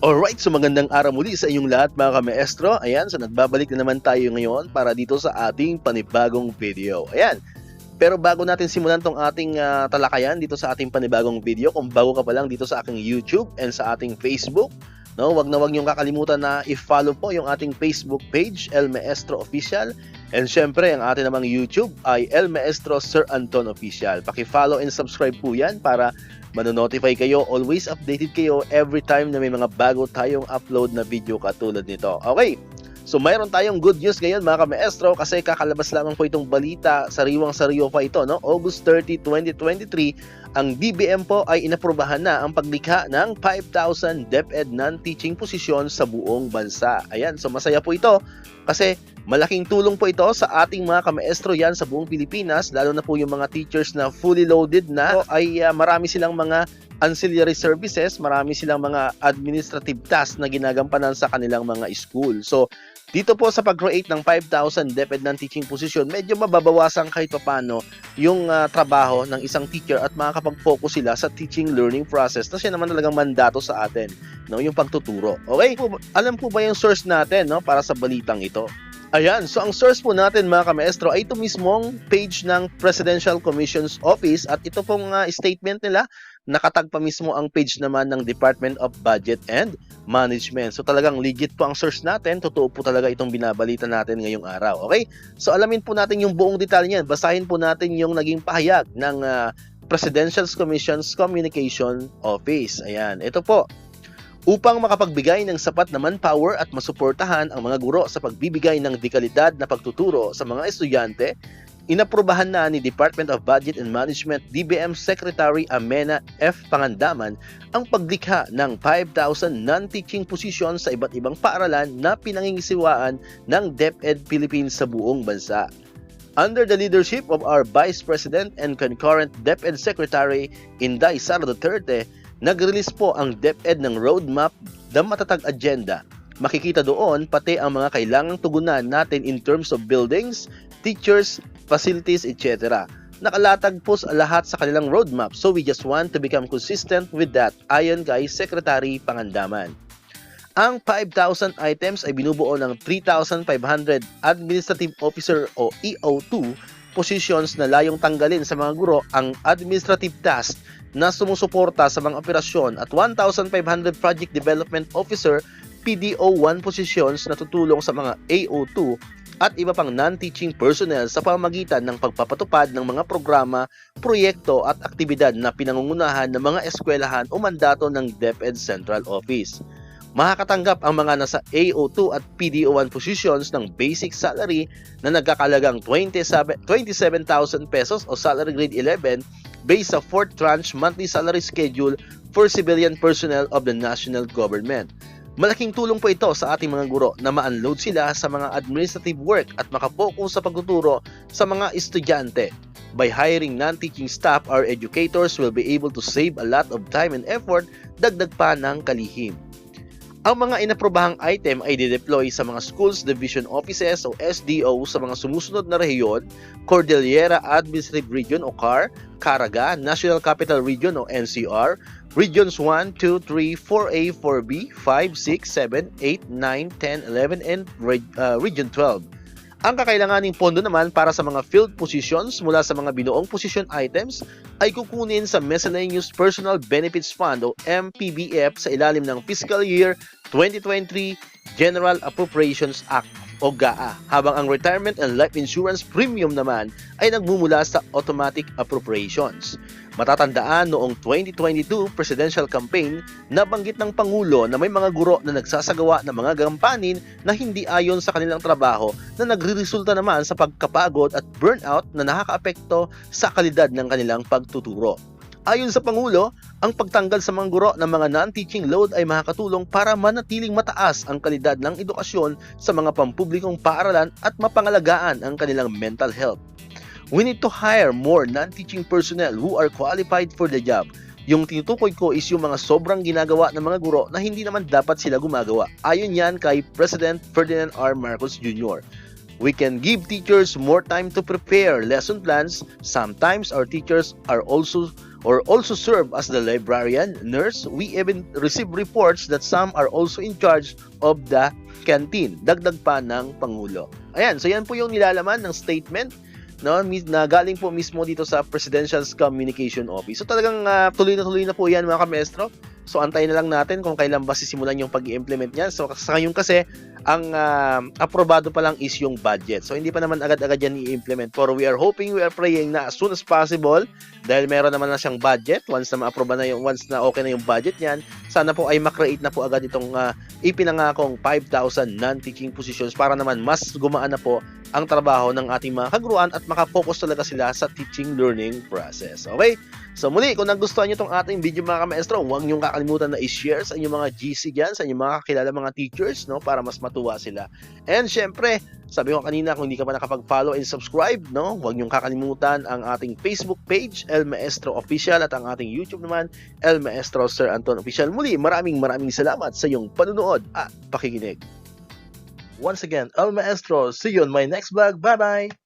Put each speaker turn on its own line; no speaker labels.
Alright, so magandang araw muli sa inyong lahat mga ka-maestro. Ayan, so nagbabalik na naman tayo ngayon para dito sa ating panibagong video. Ayan, pero bago natin simulan tong ating talakayan dito sa ating panibagong video, kung bago ka pa lang dito sa aking YouTube and sa ating Facebook, no, wag niyong kakalimutan na i-follow po yung ating Facebook page, El Maestro Official. And syempre, ang ating namang YouTube ay El Maestro Sir Anton Official. Paki-follow and subscribe po yan para manonotify kayo, always updated kayo every time na may mga bago tayong upload na video katulad nito. Okay, so mayroon tayong good news ngayon mga ka-maestro kasi kakalabas lamang po itong balita, sariwang-sariwa pa ito, no? August 30, 2023, ang DBM po ay inaprubahan na ang paglikha ng 5,000 DepEd non-teaching position sa buong bansa. Ayan, so masaya po ito kasi malaking tulong po ito sa ating mga ka-maestro yan sa buong Pilipinas, lalo na po yung mga teachers na fully loaded na ay marami silang mga ancillary services, marami silang mga administrative tasks na ginagampanan sa kanilang mga school. So, dito po sa pag-create ng 5,000 DepEd non-teaching position, medyo mababawasan kahit papano yung trabaho ng isang teacher at makakapag-focus sila sa teaching learning process na siya naman talagang mandato sa atin, no, yung pagtuturo. Okay? Alam po ba yung source natin, no, para sa balitang ito? Ayan, so ang source po natin mga ka-maestro ay ito mismong page ng Presidential Commission's Office at ito pong statement nila, nakatag pa mismo ang page naman ng Department of Budget and Management. So talagang legit po ang source natin, totoo po talaga itong binabalita natin ngayong araw. Okay? So alamin po natin yung buong detalye niyan, basahin po natin yung naging pahayag ng Presidential Commission's Communication Office. Ayan, ito po. Upang makapagbigay ng sapat na manpower at masuportahan ang mga guro sa pagbibigay ng dekalidad na pagtuturo sa mga estudyante, inaprubahan na ni Department of Budget and Management DBM Secretary Amenah F. Pangandaman ang paglikha ng 5,000 non-teaching positions sa iba't ibang paaralan na pinangingisiwaan ng DepEd Philippines sa buong bansa. Under the leadership of our Vice President and concurrent DepEd Secretary Inday Sara Duterte, nag-release po ang DepEd ng roadmap na matatag agenda. Makikita doon pati ang mga kailangang tugunan natin in terms of buildings, teachers, facilities, etc. Nakalatag po sa lahat sa kanilang roadmap, so we just want to become consistent with that, ayon kay Secretary Pangandaman. Ang 5,000 items ay binubuo ng 3,500 Administrative Officer o EO2 positions na layong tanggalin sa mga guro ang administrative tasks na sumusuporta sa mga operasyon at 1,500 Project Development Officer PDO1 positions na tutulong sa mga AO2 at iba pang non-teaching personnel sa pamamagitan ng pagpapatupad ng mga programa, proyekto at aktibidad na pinangungunahan ng mga eskwelahan o mandato ng DepEd Central Office. Makakatanggap ang mga nasa AO2 at PDO1 positions ng basic salary na nagkakalagang 27,000 pesos o salary grade 11 based sa 4th tranche monthly salary schedule for civilian personnel of the national government. Malaking tulong po ito sa ating mga guro na ma-unload sila sa mga administrative work at makapokus sa pagtuturo sa mga estudyante. By hiring non-teaching staff, our educators will be able to save a lot of time and effort, dagdag pa ng kalihim. Ang mga inaprobahang item ay dideploy sa mga Schools Division Offices o SDO sa mga sumusunod na rehiyon: Cordillera Administrative Region o CAR, Caraga, National Capital Region o NCR, Regions 1, 2, 3, 4A, 4B, 5, 6, 7, 8, 9, 10, 11, and Region 12. Ang kakailanganing pondo naman para sa mga filled positions mula sa mga binuong position items ay kukunin sa Miscellaneous Personal Benefits Fund o MPBF sa ilalim ng Fiscal Year 2023 General Appropriations Act o GAA, habang ang Retirement and Life Insurance Premium naman ay nagmumula sa Automatic Appropriations. Matatandaan noong 2022 presidential campaign, nabanggit ng Pangulo na may mga guro na nagsasagawa ng mga gampanin na hindi ayon sa kanilang trabaho na nagreresulta naman sa pagkapagod at burnout na nakakaapekto sa kalidad ng kanilang pagtuturo. Ayon sa Pangulo, ang pagtanggal sa mga guro ng mga non-teaching load ay makakatulong para manatiling mataas ang kalidad ng edukasyon sa mga pampublikong paaralan at mapangalagaan ang kanilang mental health. We need to hire more non-teaching personnel who are qualified for the job. Yung tinutukoy ko is yung mga sobrang ginagawa ng mga guro na hindi naman dapat sila gumagawa. Ayon yan kay President Ferdinand R. Marcos Jr. We can give teachers more time to prepare lesson plans. Sometimes our teachers are also serve as the librarian, nurse. We even receive reports that some are also in charge of the canteen. Dagdag pa ng Pangulo. Ayan, so yan po yung nilalaman ng statement, no, na galing po mismo dito sa Presidential's Communication Office. So talagang tuloy na po yan mga kamestro. So antayin na lang natin kung kailan ba sisimulan yung pag-i-implement niyan. So sa ngayon kasi ang aprobado pa lang is yung budget. So hindi pa naman agad-agad yan i-implement. Pero we are hoping, we are praying na as soon as possible, dahil meron naman na siyang budget, once na ma-aproba na yung, once na okay na yung budget niyan, sana po ay makreate na po agad itong ipinangakong 5,000 non-teaching positions para naman mas gumaan na po ang trabaho ng ating mga kaguruan at makapokus talaga sila sa teaching learning process. Okay? So muli, kung nagustuhan nyo itong ating video mga kamaestro, huwag nyo kakalimutan na i-share sa inyong mga GC dyan, sa inyong mga kakilala mga teachers, no, para mas matuwa sila. And syempre, sabi ko kanina, kung hindi ka pa nakapag-follow and subscribe, no, huwag nyo kakalimutan ang ating Facebook page, El Maestro Official, at ang ating YouTube naman, El Maestro Sir Anton Official. Muli, maraming salamat sa iyong panunood at pakikinig. Once again, El Maestro, see you on my next vlog. Bye-bye!